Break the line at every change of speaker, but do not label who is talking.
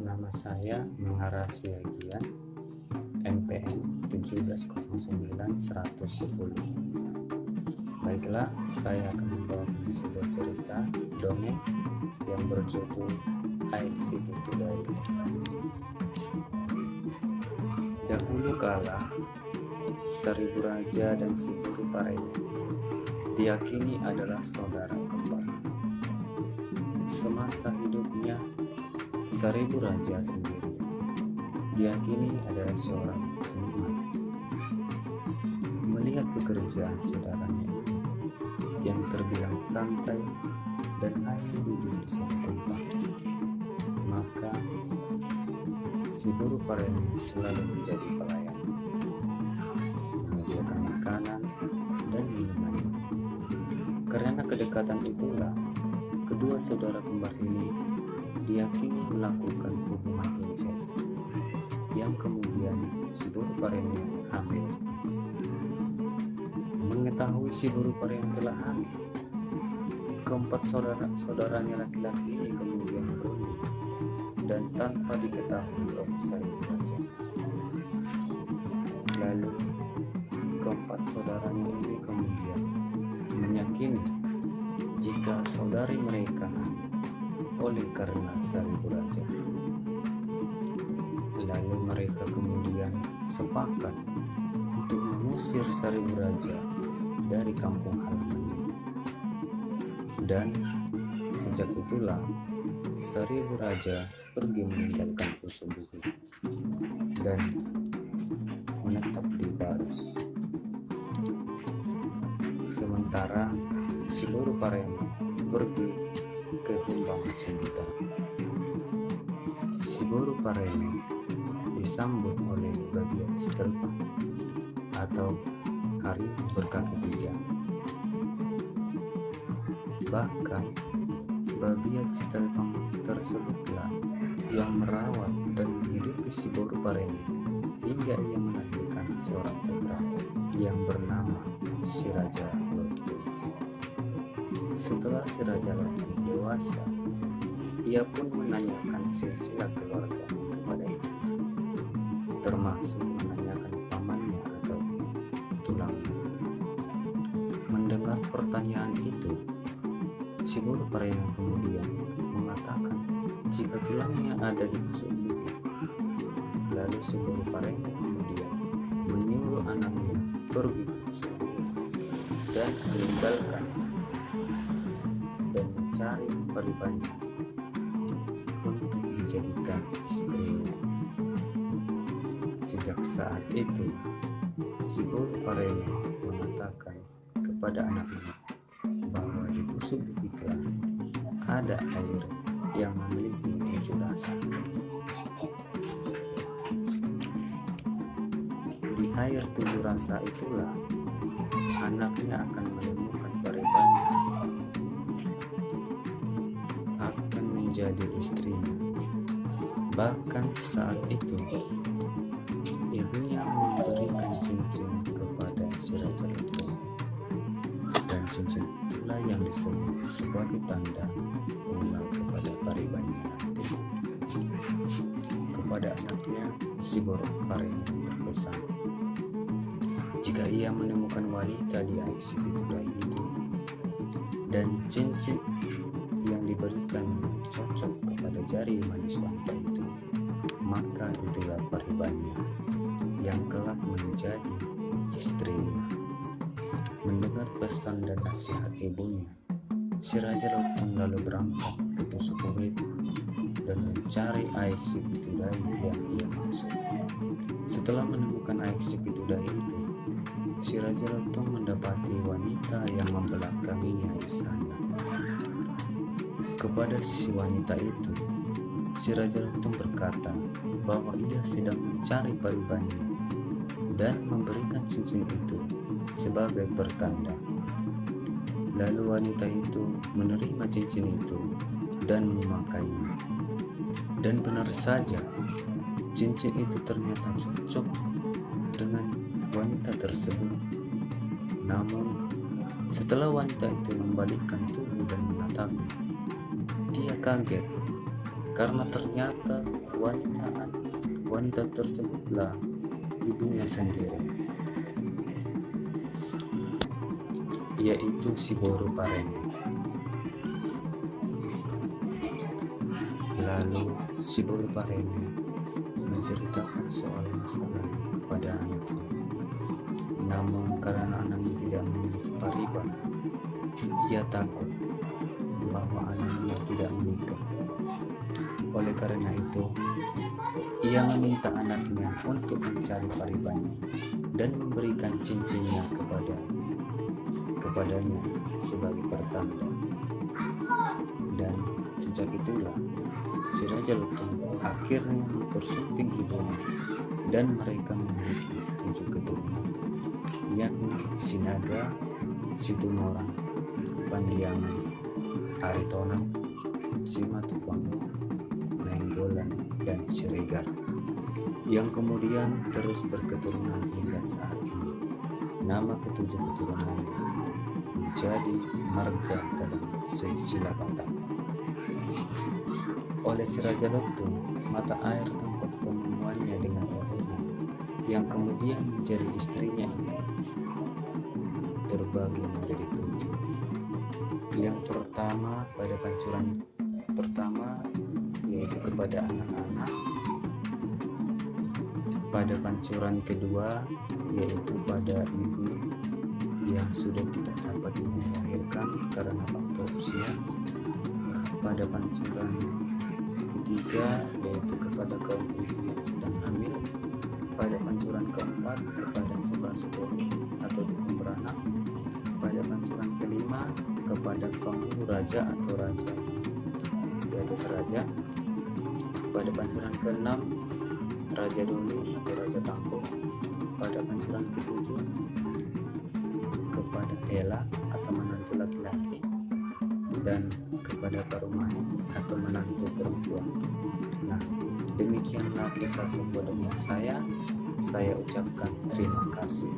Nama saya Menghara Siagian, NPM 1709110. Baiklah, saya akan membawakan sebuah cerita dongeng yang berjudul I Exit Today. Dahulu kala, Seribu Raja dan Siburu Parene diyakini adalah saudara kembar. Semasa hidupnya, Seribu Raja sendiri diyakini adalah seorang seniman. Melihat pekerjaan saudaranya itu yang terbilang santai dan hanya duduk di satu tempat, maka Siburu Parene selalu menjadi pelayan, menyediakan makanan dan minuman. Karena kedekatan itulah, kedua saudara kembar ini diyakini melakukan hubungan incest, yang kemudian Siburu Parene hamil. Mengetahui Siburu Parene telah hamil, keempat saudaranya laki-laki ini kemudian berunding dan tanpa diketahui oleh Seribu Raja. Lalu keempat saudaranya ini kemudian meyakini jika saudari mereka hamil oleh karena Seribu Raja. Lalu mereka kemudian sepakat untuk mengusir Seribu Raja dari kampung halamannya. Dan sejak itulah Seribu Raja pergi meninggalkan Pusu Bukit dan menetap di Barus. Sementara Siburu Parene pergi ke Humbang Sembutan. Siburu Parene disambut oleh Babiat Sitelpang atau hari berkaki tiga. Bahkan Babiat Sitelpang tersebutlah yang merawat dan menghidupi Siburu Parene hingga ia melahirkan seorang putra yang bernama Si Raja Lotu. Setelah Si Raja Lotu dewasa, ia pun menanyakan silsilah keluarga kepadanya, termasuk menanyakan pamannya atau tulangnya. Mendengar pertanyaan itu, Siburu Parene kemudian mengatakan jika tulangnya ada di Pusu Bukit. Lalu Siburu Parene kemudian menyuruh anaknya pergi ke Pusu Bukit dan meninggalkan dan mencari paribannya untuk dijadikan istrinya. Sejak saat itu, Siburu Parene mengatakan kepada anaknya bahwa di Pusu Bukitlah ada air yang memiliki 7 rasa. Di air 7 rasa itulah anaknya akan menemukan paribannya, akan menjadi istrinya. Bahkan saat itu ibunya memberikan cincin kepada Si Raja Lotu, dan cincin itulah yang disebut sebagai tanda pengenal kepada paribannya nanti. Kepada anaknya, Siburu Parene berpesan jika ia menemukan wanita di Exit Today itu dan cincin yang diberikan cocok kepada jari manis wanita itu, maka itulah paribannya yang kelak menjadi istrinya. Mendengar pesan dan nasihat ibunya, Si Raja Lotu lalu berangkat ke Pusu Bukit dan mencari Exit Today yang ia maksud. Setelah menemukan Exit Today itu, Si Raja Lotu mendapati wanita yang membelakanginya di sana. Kepada si wanita itu, Si Raja Lotu berkata bahwa ia sedang mencari paribannya dan memberikan cincin itu sebagai pertanda. Lalu wanita itu menerima cincin itu dan memakainya. Dan benar saja, cincin itu ternyata cocok dengan wanita tersebut. Namun, setelah wanita itu membalikkan tubuh dan menatapnya, dia kaget karena ternyata wanita tersebutlah ibunya sendiri, yaitu Siboro Parene. Lalu Siboro Parene menceritakan soal masalah kepada anaknya. Namun karena anaknya tidak memiliki Pariban, ia takut bahwa anaknya tidak menikah. Oleh karena itu, ia meminta anaknya untuk mencari Paribannya dan memberikan cincinnya kepadanya sebagai pertanda. Dan sejak itulah si Raja Lutung akhirnya bersunting ibunya dan mereka memiliki 7 keturunan, yakni Sinaga, Situmorang, Pandiangan, Aritonang, Simatupang, Nainggolan, dan Siregar, yang kemudian terus berketurunan hingga saat ini. Nama ke-7 keturunan menjadi marga dalam silsilah Batak. Oleh si Raja Lutung, mata air tempat penemuannya dengan Erina, yang kemudian menjadi istrinya itu, terbagi menjadi 7. Yang pertama pada pancuran pertama yaitu kepada anak-anak, pada pancuran kedua yaitu pada ibu yang sudah tidak dapat melahirkan karena faktor usia, pada pancuran ketiga yaitu kepada kaum ibu yang sedang hamil, pada pancuran keempat kepada sebah-sebah atau dukun beranak, pada pancuran kelima kepada penghulu raja atau raja di atas raja, pada pancuran keenam Raja Doli atau Raja Tangko, pada pancuran ke-7 kepada Dela atau menantu laki-laki, dan kepada Parumahi atau menantu perempuan. Nah, demikianlah kisah sebelumnya saya ucapkan terima kasih.